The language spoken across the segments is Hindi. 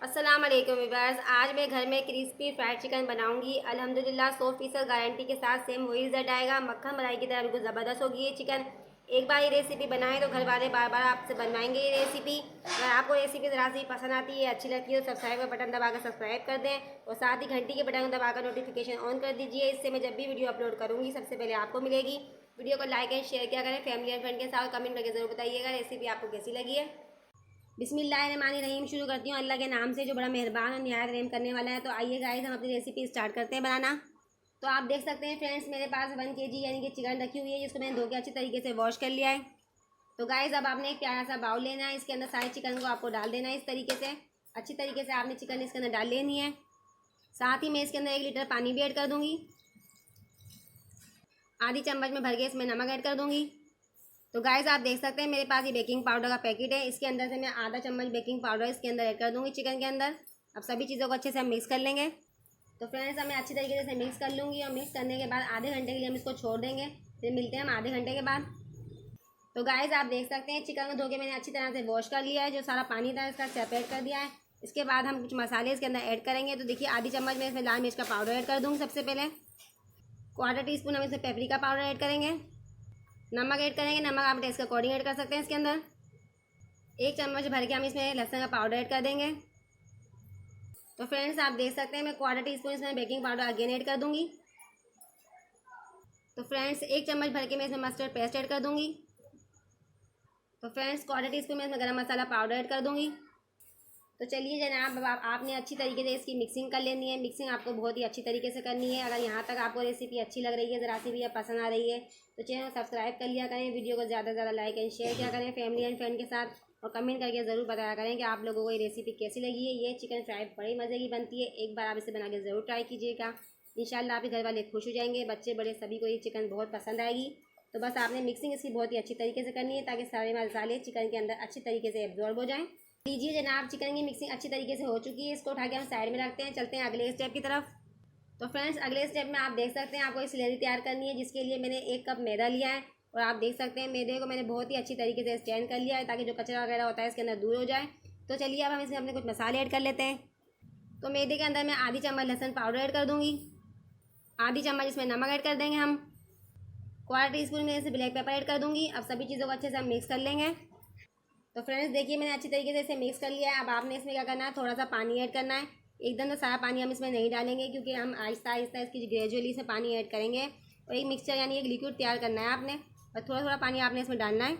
अस्सलाम वालेकुम व्यूअर्स। आज मैं घर में क्रिस्पी फ्राइड चिकन बनाऊंगी। अल्हम्दुलिल्लाह 100% गारंटी के साथ सेम वही रिजल्ट आएगा। मक्खन मलाई की तरह बिल्कुल ज़बरदस्त होगी ये चिकन। एक बार ये रेसिपी बनाएं तो घर वाले बार बार आपसे बनवाएंगे ये रेसिपी। अगर आपको रेसिपी ज़रा सी पसंद आती है, अच्छी लगती है तो सब्सक्राइब का बटन दबाकर सब्सक्राइब कर दें और साथ ही घंटी के बटन को दबाकर नोटिफिकेशन ऑन कर दीजिए। इससे मैं जब भी वीडियो अपलोड करूँगी सबसे पहले आपको मिलेगी। वीडियो को लाइक एंड शेयर किया करें, फैमिली एंड फ्रेंड के साथ कमेंट करके ज़रूर बताइएगा रेसिपी आपको कैसी लगी है। बिस्मिल्लाहिर्रहमानिर्रहीम शुरू करती हूँ अल्लाह के नाम से जो बड़ा मेहरबान और निहायत रहम करने वाला है। तो आइए गाइस हम अपनी रेसिपी स्टार्ट करते हैं बनाना। तो आप देख सकते हैं फ्रेंड्स, मेरे पास 1 kg यानी कि चिकन रखी हुई है जिसको मैंने धो के अच्छी तरीके से वॉश कर लिया है। तो गाइस अब आपने एक प्यारा सा बाउल लेना है, इसके अंदर सारे चिकन को आपको डाल देना है। इस तरीके से अच्छी तरीके से आपने चिकन इसके अंदर डाल लेनी है। साथ ही मैं इसके अंदर 1 लीटर पानी भी ऐड कर दूँगी। आधी चम्मच में भर के इसमें नमक ऐड कर दूँगी। तो गाइस आप देख सकते हैं मेरे पास ये बेकिंग पाउडर का पैकेट है, इसके अंदर से मैं आधा चम्मच बेकिंग पाउडर इसके अंदर ऐड कर दूँगी चिकन के अंदर। अब सभी चीज़ों को अच्छे से हम मिक्स कर लेंगे। तो फ्रेंड्स अब मैं अच्छी तरीके से मिक्स कर लूँगी और मिक्स करने के बाद आधे घंटे के लिए हम इसको छोड़ देंगे। फिर मिलते हैं हम आधे घंटे के बाद। तो गाइस आप देख सकते हैं चिकन को धो के मैंने अच्छी तरह से वॉश कर लिया है, जो सारा पानी था इसका सेपरेट कर दिया है। इसके बाद हम कुछ मसाले इसके अंदर ऐड करेंगे। तो देखिए आधी चम्मच में इसमें लाल मिर्च का पाउडर ऐड कर दूँगी। सबसे पहले 1/4 टीस्पून हम इसमें पेपरिका पाउडर ऐड करेंगे। नमक ऐड करेंगे, नमक आप टेस्ट के अकॉर्डिंग ऐड कर सकते हैं। इसके अंदर 1 चम्मच भर के हम इसमें लहसुन का पाउडर ऐड कर देंगे। तो फ्रेंड्स आप देख सकते हैं मैं 1/4 टीस्पून इसमें बेकिंग पाउडर अगेन ऐड कर दूंगी। तो फ्रेंड्स 1 चम्मच भर के मैं इसमें मस्टर्ड पेस्ट ऐड कर दूंगी। तो फ्रेंड्स 1/4 टीस्पून में इसमें गरम मसाला पाउडर ऐड कर दूंगी। तो चलिए जनाब अब आपने अच्छी तरीके से इसकी मिक्सिंग कर लेनी है। मिक्सिंग आपको बहुत ही अच्छी तरीके से करनी है। अगर यहाँ तक आपको रेसिपी अच्छी लग रही है, ज़रा सी भी पसंद आ रही है तो चैनल को सब्सक्राइब कर लिया करें, वीडियो को ज़्यादा से ज़्यादा लाइक एंड शेयर किया करें फैमिली एंड फ्रेंड के साथ, और कमेंट करके ज़रूर बताया करें कि आप लोगों को ये रेसिपी कैसी लगी है। ये चिकन फ्राई बड़ी मज़े की बनती है, एक बार आप इसे बना के ज़रूर ट्राई कीजिएगा। इंशाल्लाह आपके घर वाले खुश हो जाएंगे, बच्चे बड़े सभी को ये चिकन बहुत पसंद आएगी। तो बस आपने मिक्सिंग इसकी बहुत ही अच्छी तरीके से करनी है ताकि सारे मसाले चिकन के अंदर अच्छी तरीके से एब्जॉर्ब हो जाएँ। लीजिए जनाब चिकन की मिक्सिंग अच्छी तरीके से हो चुकी है, इसको उठा के हम साइड में रखते हैं। चलते हैं अगले स्टेप की तरफ। तो फ्रेंड्स अगले स्टेप में आप देख सकते हैं आपको एक स्लरी तैयार करनी है, जिसके लिए मैंने 1 कप मैदा लिया है। और आप देख सकते हैं मैदे को मैंने बहुत ही अच्छी तरीके से स्टैंड कर लिया है ताकि जो कचरा वगैरह होता है इसके अंदर दूर हो जाए। तो चलिए अब हम इसमें अपने कुछ मसाले ऐड कर लेते हैं। तो मैदे के अंदर मैं आधी चम्मच लहसुन पाउडर ऐड कर दूँगी। आधी चम्मच इसमें नमक ऐड कर देंगे हम। 1/4 टीस्पून में इसे ब्लैक पेपर ऐड कर दूँगी। अब सभी चीज़ों को अच्छे से हम मिक्स कर लेंगे। तो फ्रेंड्स देखिए मैंने अच्छी तरीके से इसे मिक्स कर लिया है। अब आपने इसमें क्या करना है, थोड़ा सा पानी ऐड करना है। एकदम तो सारा पानी हम इसमें नहीं डालेंगे क्योंकि हम आहिस्ता आहिस्ता इसकी ग्रेजुअली इसमें पानी ऐड करेंगे। और एक मिक्सचर यानी एक लिक्विड तैयार करना है आपने, और थोड़ा थोड़ा पानी आपने इसमें डालना है।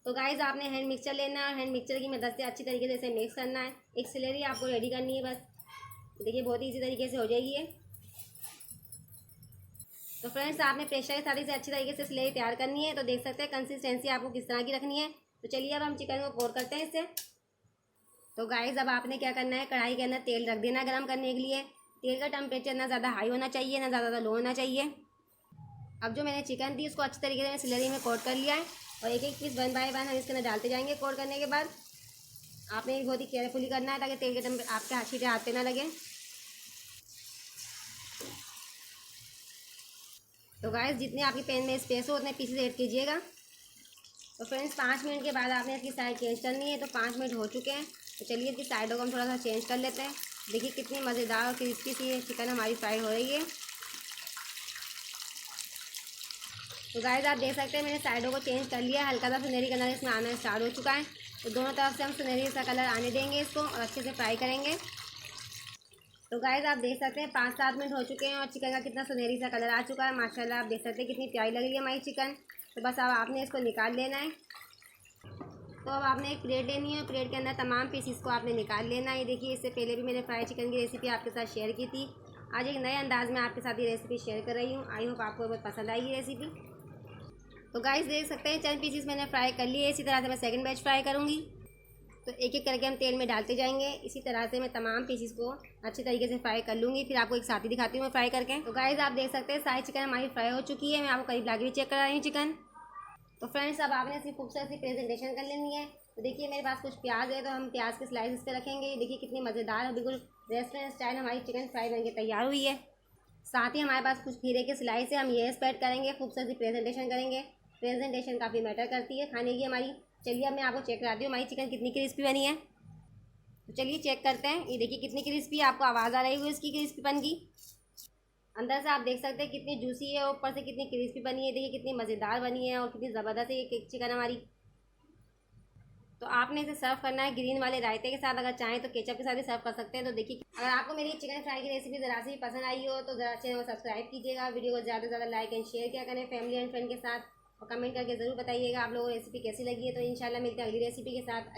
तो गाइस आपने हैंड मिक्सचर लेना है और हैंड मिक्सचर की मदद से अच्छी तरीके से इसे मिक्स करना है। एक स्लरी आपको रेडी करनी है बस। देखिए बहुत ही इसी तरीके से हो जाएगी ये। तो फ्रेंड्स आपने प्रेशर के साथ इसे अच्छी तरीके से स्लरी तैयार करनी है। तो देख सकते हैं कंसिस्टेंसी आपको किस तरह की रखनी है। तो चलिए अब हम चिकन को कोर करते हैं इससे। तो गाइस अब आपने क्या करना है, कढ़ाई के अंदर तेल रख देना है गरम करने के लिए। तेल का टेम्परेचर ना ज़्यादा हाई होना चाहिए ना ज़्यादा लो होना चाहिए। अब जो मैंने चिकन थी उसको अच्छी तरीके से स्लरी में कोट कर लिया है और एक एक पीस 1 बाय 1 हम इसके अंदर डालते जाएंगे। कोट करने के बाद आपने बहुत ही केयरफुली करना है ताकि तेल के आपके छींटे हाथ पे ना लगे। तो गाइस जितने आपके पैन में स्पेस हो उतने पीसेस ऐड कीजिएगा। तो फ्रेंड्स 5 मिनट के बाद आपने इसकी साइड चेंज करनी है। तो 5 मिनट हो चुके हैं। तो चलिए इसकी साइडों को हम थोड़ा सा चेंज कर लेते हैं। देखिए कितनी मज़ेदार और क्रिस्पी सी चिकन हमारी फ्राई हो रही है। तो गाइस आप देख सकते हैं मैंने साइडों को चेंज कर लिया, हल्का सा सुनहरी कलर इसमें आना स्टार्ट हो चुका है। तो दोनों तरफ से हम सुनहरी सा कलर आने देंगे इसको और अच्छे से फ्राई करेंगे। तो गाइस आप देख सकते हैं 5-7 मिनट हो चुके हैं और चिकन का कितना सुनहरी सा कलर आ चुका है। माशाल्लाह आप देख सकते हैं कितनी प्यारी लग रही है हमारी चिकन। तो बस अब आपने इसको निकाल लेना है। तो अब आपने एक प्लेट लेनी है, प्लेट के अंदर तमाम पीसीस को आपने निकाल लेना है। ये देखिए इससे पहले भी मैंने फ्राई चिकन की रेसिपी आपके साथ शेयर की थी। आज एक नए अंदाज में आपके साथ ये रेसिपी शेयर कर रही हूँ। आई होप आपको बहुत पसंद आएगी रेसिपी। तो गाइस देख सकते हैं चंद पीसीस मैंने फ्राई कर लिए। इसी तरह से मैं सेकंड बैच फ्राई करूँगी। तो एक एक करके हम तेल में डालते जाएंगे। इसी तरह से मैं तमाम पीसीस को अच्छी तरीके से फ्राई कर लूँगी। फिर आपको एक साथ ही दिखाती हूँ मैं फ्राई करके। तो गाइस आप देख सकते हैं सारी चिकन हमारी फ्राई हो चुकी है। मैं आपको करीब लाके भी चेक करा रही हूँ चिकन। तो फ्रेंड्स अब आपने इसकी खूबसूरत सी प्रेजेंटेशन कर लेनी है। तो देखिए मेरे पास कुछ प्याज है तो हम प्याज के स्लाइस इस पर रखेंगे। देखिए कितनी मज़ेदार और बिल्कुल रेस्टोरेंट स्टाइल हमारी चिकन फ्राई बनके तैयार हुई है। साथ ही हमारे पास कुछ खीरे के स्लाइस है, हम ये स्प्रेड करेंगे, खूबसूरत सी प्रेजेंटेशन करेंगे। प्रेजेंटेशन काफ़ी मैटर करती है खाने की हमारी। चलिए अब मैं आपको चेक कराती हूँ हमारी चिकन कितनी क्रिस्पी बनी है। तो चलिए चेक करते हैं। ये देखिए कितनी क्रिस्पी, आपको आवाज़ आ रही है इसकी क्रिस्पीपन की। अंदर से आप देख सकते हैं कितनी जूसी है, ऊपर से कितनी क्रिस्पी बनी है। देखिए कितनी मज़ेदार बनी है और कितनी ज़बरदस्त है ये चिकन हमारी। तो आपने इसे सर्व करना है ग्रीन वाले रायते के साथ, अगर चाहें तो केचप के साथ भी सर्व कर सकते हैं। तो देखिए, अगर आपको मेरी चिकन फ्राई की रेसिपी ज़रा सी भी पसंद आई हो तो ज़रा चैनल को सब्सक्राइब कीजिएगा, वीडियो को ज़्यादा से ज़्यादा लाइक एंड शेयर किया करें फैमिली एंड फ्रेंड के साथ, और कमेंट करके ज़रूर बताइएगा आप लोगों को रेसिपी कैसी लगी है। तो इंशाल्लाह मिलते हैं अगली रेसिपी के साथ।